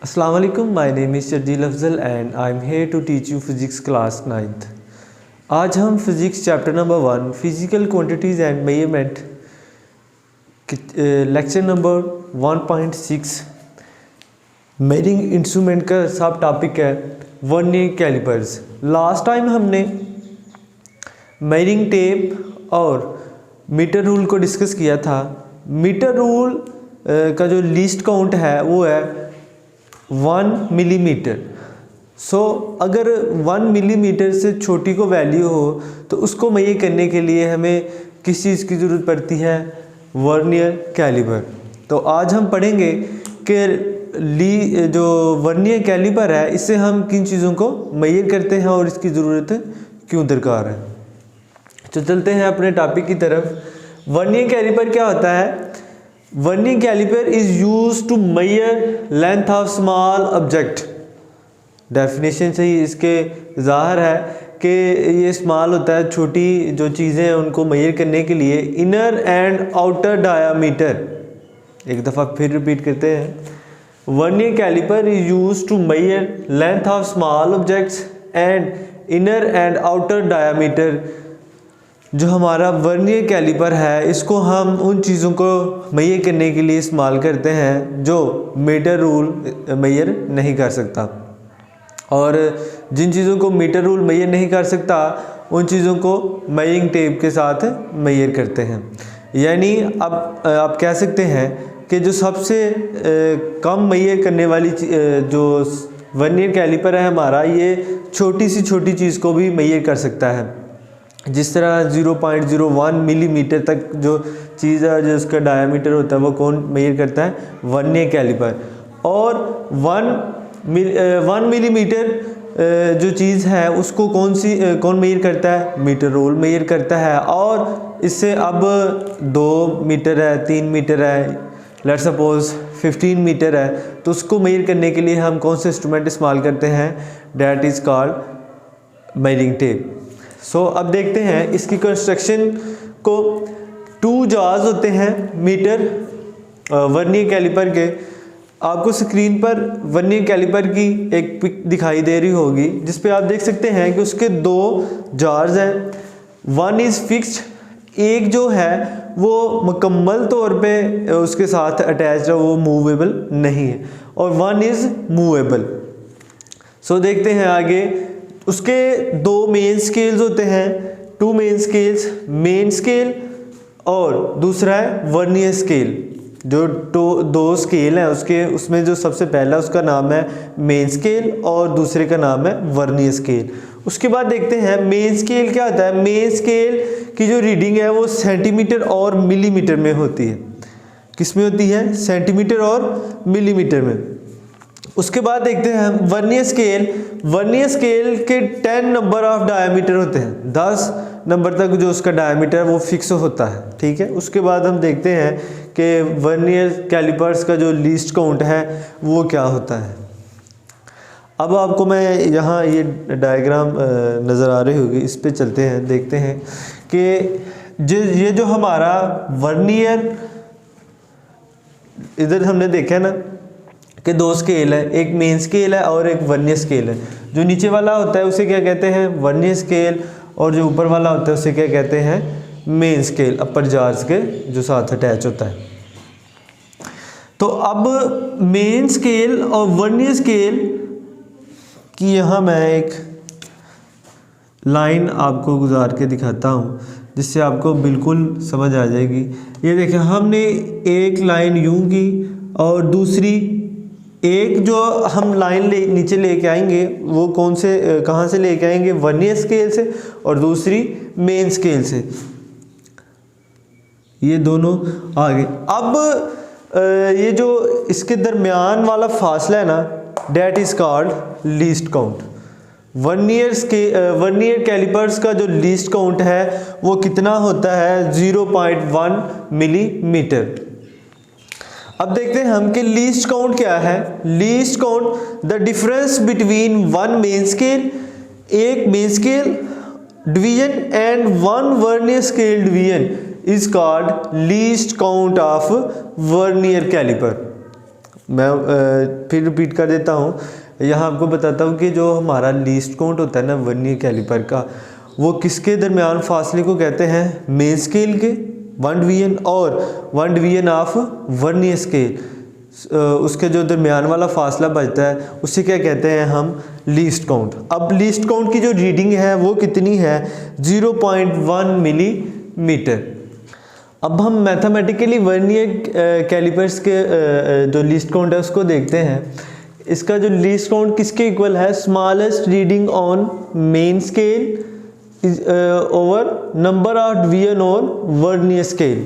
Assalamu alaikum, my name is Sharjeel Afzal and I am here to teach you physics class 9th। आज हम physics chapter number 1 physical quantities and measurement lecture number 1.6 measuring instrument का सब topic है vernier callipers. Last time हमने measuring tape और metre rule को discuss किया था। मीटर रूल का जो लीस्ट काउंट है वो है 1 मिलीमीटर। अगर 1 मिलीमीटर से छोटी को वैल्यू हो तो उसको मेजर करने के लिए हमें किस चीज़ की ज़रूरत पड़ती है, वर्नियर कैलिपर। तो आज हम पढ़ेंगे कि जो वर्नियर कैलिपर है इससे हम किन चीज़ों को मेजर करते हैं और इसकी ज़रूरत क्यों दरकार है। तो चलते हैं अपने टॉपिक की तरफ। वर्नियर कैलिपर क्या होता है? Vernier caliper is use to measure length of small object. Definition से ही इसके ज़ाहिर है कि ये स्मॉल होता है, छोटी जो चीज़ें हैं उनको मेजर करने के लिए। इनर एंड आउटर डायामीटर, एक दफ़ा फिर रिपीट करते हैं। Vernier caliper is use to measure length of small objects and inner and outer diameter. जो हमारा वर्नियर कैलिपर है इसको हम उन चीज़ों को मेजर करने के लिए इस्तेमाल करते हैं जो मीटर रूल मेजर नहीं कर सकता, और जिन चीज़ों को मीटर रूल मेजर नहीं कर सकता उन चीज़ों को मेजरिंग टेप के साथ मेजर करते हैं। यानी अब आप कह सकते हैं कि जो सबसे कम मेजर करने वाली जो वर्नियर कैलिपर है हमारा, ये छोटी सी छोटी चीज़ को भी मेजर कर सकता है। जिस तरह 0.01 मिलीमीटर तक जो चीज़ है, जो उसका डायामीटर होता है, वो कौन मेजर करता है? Vernier caliper. और 1 मिलीमीटर जो चीज़ है उसको कौन मेजर करता है? मीटर रूल मेजर करता है। और इससे अब 2 मीटर है, 3 मीटर है, लेट्स सपोज 15 मीटर है, तो उसको मेजर करने के लिए हम कौन से इंस्ट्रूमेंट इस्तेमाल करते हैं? That is called measuring tape. अब देखते हैं इसकी कंस्ट्रक्शन को। 2 जार्स होते हैं मीटर वर्नियर कैलिपर के। आपको स्क्रीन पर वर्नियर कैलिपर की एक पिक दिखाई दे रही होगी जिस पे आप देख सकते हैं कि उसके 2 जार्स हैं। 1 इज़ फिक्स्ड, एक जो है वो मुकम्मल तौर पे उसके साथ अटैच है, वो मूवेबल नहीं है, और 1 इज़ मूवेबल। देखते हैं आगे। उसके 2 मेन स्केल्स होते हैं, 2 मेन स्केल्स, मेन स्केल और दूसरा है वर्नियर स्केल। जो 2 स्केल हैं उसमें जो सबसे पहला उसका नाम है मेन स्केल और दूसरे का नाम है वर्नियर स्केल। उसके बाद देखते हैं मेन स्केल क्या होता है। मेन स्केल की जो रीडिंग है वो सेंटीमीटर और मिलीमीटर में होती है। किस में होती है? सेंटीमीटर और मिलीमीटर में। उसके बाद देखते हैं हम वर्नियर स्केल। वर्नियर स्केल के 10 नंबर ऑफ डायमीटर होते हैं, 10 नंबर तक जो उसका डायमीटर है वो फिक्स होता है, ठीक है। उसके बाद हम देखते हैं कि वर्नियर कैलिपर्स का जो लीस्ट काउंट है वो क्या होता है। अब आपको मैं यहाँ ये डायग्राम नज़र आ रही होगी, इस पे चलते हैं, देखते हैं कि ये जो हमारा वर्नियर, इधर हमने देखा ना कि 2 स्केल है, एक मेन स्केल है और एक वर्नियर स्केल है। जो नीचे वाला होता है उसे क्या कहते हैं? वर्नियर स्केल, और जो ऊपर वाला होता है उसे क्या कहते हैं? मेन स्केल, अपर जार्स के जो साथ अटैच होता है। तो अब मेन स्केल और वर्नियर स्केल की यहाँ मैं एक लाइन आपको गुजार के दिखाता हूँ जिससे आपको बिल्कुल समझ आ जाएगी। ये देखिए, हमने एक लाइन यूं की और दूसरी एक जो हम लाइन नीचे लेके आएंगे वो कहाँ से लेके आएंगे? वर्नियर स्केल से, और दूसरी मेन स्केल से। ये दोनों आगे। अब ये जो इसके दरमियान वाला फासला है ना, that is called least count. Vernier calipers का जो लीस्ट काउंट है वो कितना होता है? 0.1 मिलीमीटर। अब देखते हैं हम कि लीस्ट काउंट क्या है। Least count the difference between 1 main scale, एक main scale division and 1 vernier scale division is called least count of vernier calliper. मैं फिर रिपीट कर देता हूँ। यहाँ आपको बताता हूँ कि जो हमारा लीस्ट काउंट होता है ना वर्नियर कैलिपर का, वो किसके दरमियान फासले को कहते हैं, मेन स्केल के 1 डिवीजन और 1 डिवीजन ऑफ वर्नियर स्केल, उसके जो दरमियान वाला फासला बचता है उसे क्या कहते हैं हम, लीस्ट काउंट। अब लीस्ट काउंट की जो रीडिंग है वो कितनी है, 0.1 मिलीमीटर। अब हम मैथमेटिकली वर्नियर कैलिपर्स के जो लीस्ट काउंट है उसको देखते हैं। इसका जो लीस्ट काउंट किसके इक्वल है, smallest reading on main scale over number of division on vernier scale.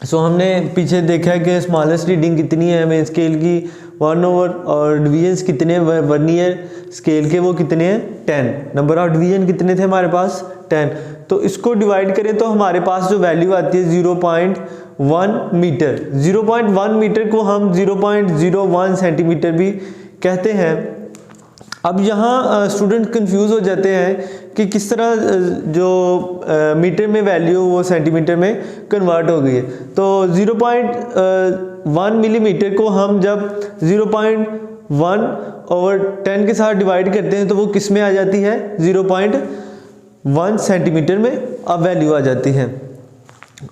So हमने पीछे देखा है कि स्मॉलेस्ट रीडिंग कितनी है मेन स्केल की, 1 ओवर, और डिवीजन्स कितने वर्नियर स्केल के, वो कितने हैं, 10। नंबर ऑफ डिवीजन कितने थे हमारे पास, 10। तो इसको डिवाइड करें तो हमारे पास जो वैल्यू आती है 0.1 मीटर। 0.1 मीटर को हम 0.01 सेंटीमीटर भी कहते हैं। अब यहाँ स्टूडेंट कंफ्यूज हो जाते हैं कि किस तरह जो मीटर में वैल्यू वो सेंटीमीटर में कन्वर्ट हो गई है। तो 0.1 मिलीमीटर को हम जब 0.1 ओवर 10 के साथ डिवाइड करते हैं तो वो किस में आ जाती है, 0.1 सेंटीमीटर में अब वैल्यू आ जाती है।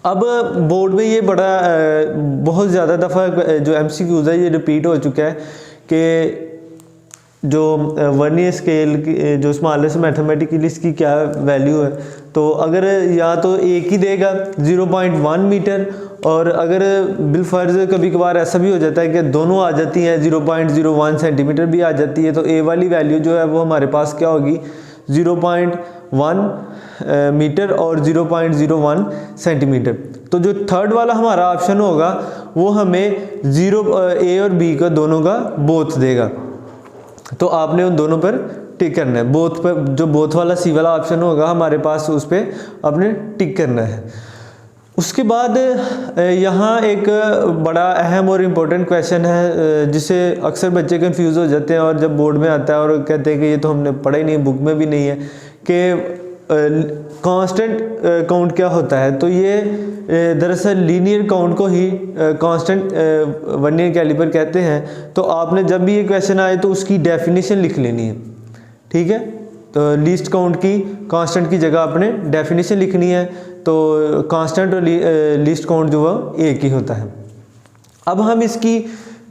अब बोर्ड में ये बहुत ज़्यादा दफ़ा जो MCQs है ये रिपीट हो चुका है कि जो वर्नियर स्केल की जो स्मॉलेस्ट मैथमेटिकली इसकी क्या वैल्यू है। तो अगर या तो एक ही देगा 0.1 मीटर, और अगर बिलफर्ज कभी कभार ऐसा भी हो जाता है कि दोनों आ जाती हैं, 0.01 सेंटीमीटर भी आ जाती है, तो ए वाली वैल्यू जो है वो हमारे पास क्या होगी, 0.1 मीटर और 0.01 सेंटीमीटर। तो जो थर्ड वाला हमारा ऑप्शन होगा वो हमें ए और बी का दोनों का बोथ देगा। तो आपने उन दोनों पर टिक करना है, बोथ पर। जो बोथ वाला सी वाला ऑप्शन होगा हमारे पास उस पर आपने टिक करना है। उसके बाद यहाँ एक बड़ा अहम और इम्पोर्टेंट क्वेश्चन है जिसे अक्सर बच्चे कंफ्यूज हो जाते हैं और जब बोर्ड में आता है और कहते हैं कि ये तो हमने पढ़ा ही नहीं, बुक में भी नहीं है, कि कांस्टेंट काउंट क्या होता है। तो ये दरअसल लीनियर काउंट को ही कांस्टेंट वर्नियर कैलिपर कहते हैं। तो आपने जब भी ये क्वेश्चन आए तो उसकी डेफिनेशन लिख लेनी है, ठीक है। तो लीस्ट काउंट की कांस्टेंट की जगह आपने डेफिनेशन लिखनी है। तो कांस्टेंट और लीस्ट काउंट जो है एक ही होता है। अब हम इसकी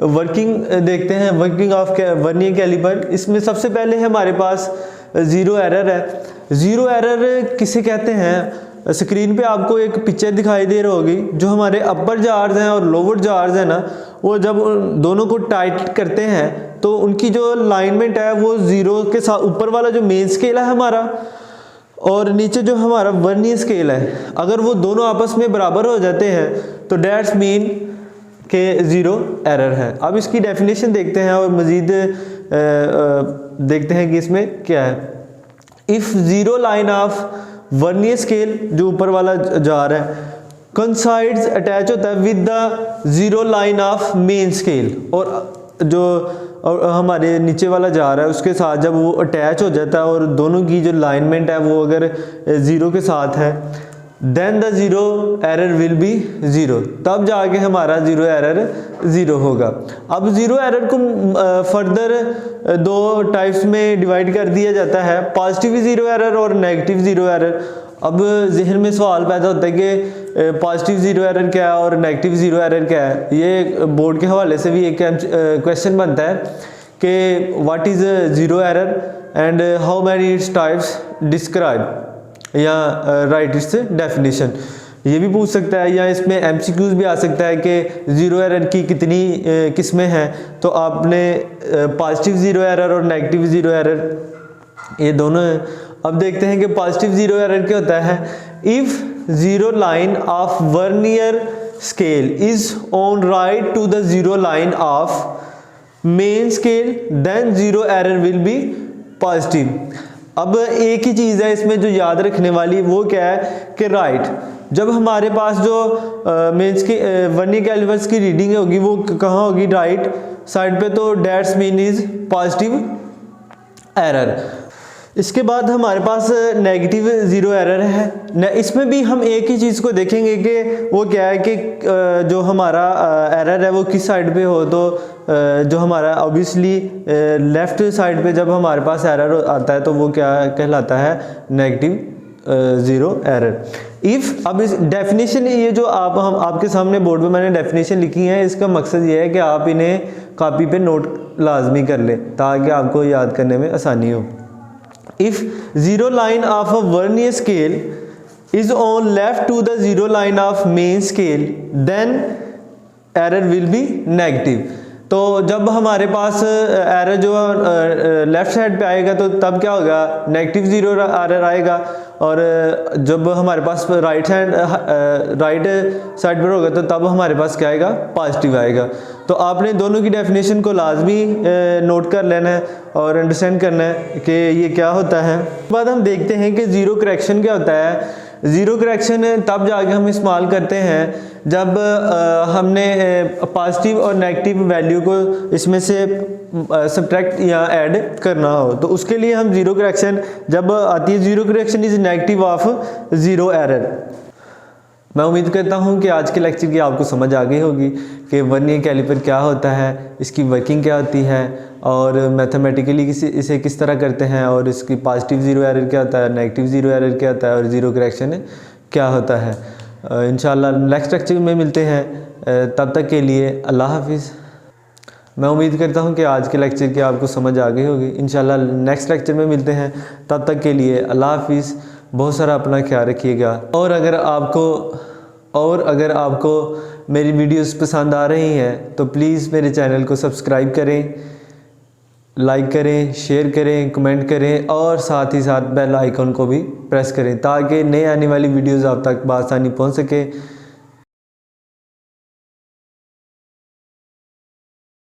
वर्किंग देखते हैं, वर्किंग ऑफ वर्नियर कैलिपर। इसमें सबसे पहले हमारे पास ज़ीरो एरर है। ज़ीरो एरर किसे कहते हैं, स्क्रीन पे आपको एक पिक्चर दिखाई दे रही होगी। जो हमारे अपर जार्स हैं और लोअर जार्स हैं ना, वो जब दोनों को टाइट करते हैं तो उनकी जो अलाइनमेंट है वो ज़ीरो के साथ, ऊपर वाला जो मेन स्केल है हमारा और नीचे जो हमारा वर्नियर स्केल है, अगर वो दोनों आपस में बराबर हो जाते हैं तो डेट्स मीन के ज़ीरो एरर है। अब इसकी डेफिनेशन देखते हैं और मज़ीद देखते हैं कि इसमें क्या है। If zero line of vernier scale, जो ऊपर वाला जार है, कंसाइड्स अटैच होता है with the zero line of main scale, और जो हमारे नीचे वाला जार है उसके साथ जब वो अटैच हो जाता है और दोनों की जो लाइनमेंट है वो अगर ज़ीरो के साथ है, then the zero error will be zero, तब जाके हमारा ज़ीरो एरर ज़ीरो होगा। अब ज़ीरो एरर को फर्दर दो टाइप्स में डिवाइड कर दिया जाता है, पॉजिटिव ज़ीरो एरर और नेगेटिव ज़ीरो एरर। अब जहन में सवाल पैदा होता है कि पॉजिटिव ज़ीरो एरर क्या है और नेगेटिव ज़ीरो एरर क्या है। ये बोर्ड के हवाले से भी एक क्वेश्चन बनता है कि what is zero error and how many its types describe, या राइट इट्स डेफिनेशन, ये भी पूछ सकता है। या इसमें MCQs भी आ सकता है कि ज़ीरो एरर की कितनी किस्में हैं। तो आपने पॉजिटिव ज़ीरो एरर और नेगेटिव ज़ीरो एरर ये दोनों हैं। अब देखते हैं कि पॉजिटिव ज़ीरो एरर क्या होता है। If zero line of vernier scale is on right to the zero line of main scale then zero error will be positive. अब एक ही चीज़ है इसमें जो याद रखने वाली, वो क्या है कि राइट, जब हमारे पास जो मेंस की वर्नियर कैलिपर्स की रीडिंग होगी वो कहाँ होगी, राइट साइड पे, तो that's mean is positive error. इसके बाद हमारे पास नेगेटिव ज़ीरो एरर है। इसमें भी हम एक ही चीज़ को देखेंगे कि वो क्या है कि जो हमारा एरर है वो किस साइड पे हो। तो जो हमारा ऑब्वियसली लेफ़्ट साइड पे जब हमारे पास एरर आता है तो वो क्या कहलाता है, नेगेटिव ज़ीरो एरर। इफ़ अब इस डेफिनेशन, ये जो हम आपके सामने बोर्ड पे मैंने डेफिनेशन लिखी है, इसका मकसद ये है कि आप इन्हें कॉपी पे नोट लाजमी कर लें ताकि आपको याद करने में आसानी हो। If zero line of a vernier scale is on left to the zero line of main scale, then error will be negative। तो जब हमारे पास एरर जो लेफ़्ट साइड पे आएगा तो तब क्या होगा, नेगेटिव ज़ीरो एरर आएगा। और जब हमारे पास राइट साइड पर होगा तो तब हमारे पास क्या आएगा, पॉजिटिव आएगा। तो आपने दोनों की डेफिनेशन को लाजमी नोट कर लेना है और अंडरस्टैंड करना है कि ये क्या होता है। उसके बाद हम देखते हैं कि ज़ीरो करेक्शन क्या होता है। ज़ीरो करेक्शन तब जाके हम इस्तेमाल करते हैं जब हमने पॉजिटिव और नेगेटिव वैल्यू को इसमें से सब्ट्रैक्ट या ऐड करना हो। तो उसके लिए हम ज़ीरो करेक्शन जब आती है, zero correction is negative of zero error. मैं उम्मीद करता हूं कि आज के लेक्चर की आपको समझ आ गई होगी कि वर्नियर कैलिपर क्या होता है, इसकी वर्किंग क्या होती है और मैथमेटिकली इसे किस तरह करते हैं, और इसकी पॉजिटिव ज़ीरो एरर क्या होता है, नेगेटिव ज़ीरो एरर क्या होता है और ज़ीरो करेक्शन क्या होता है। इंशाल्लाह नेक्स्ट लेक्चर में मिलते हैं, तब तक के लिए अल्लाह हाफिज़। मैं उम्मीद करता हूं कि आज के लेक्चर की आपको समझ आ गई होगी। इंशाल्लाह नेक्स्ट लेक्चर में मिलते हैं, तब तक के लिए अल्लाह हाफिज़। बहुत सारा अपना ख्याल रखिएगा। और अगर आपको मेरी वीडियोस पसंद आ रही हैं तो प्लीज़ मेरे चैनल को सब्सक्राइब करें, लाइक करें, शेयर करें, कमेंट करें और साथ ही साथ बेल आइकन को भी प्रेस करें ताकि नए आने वाली वीडियोस आप तक बआसानी पहुंच सके।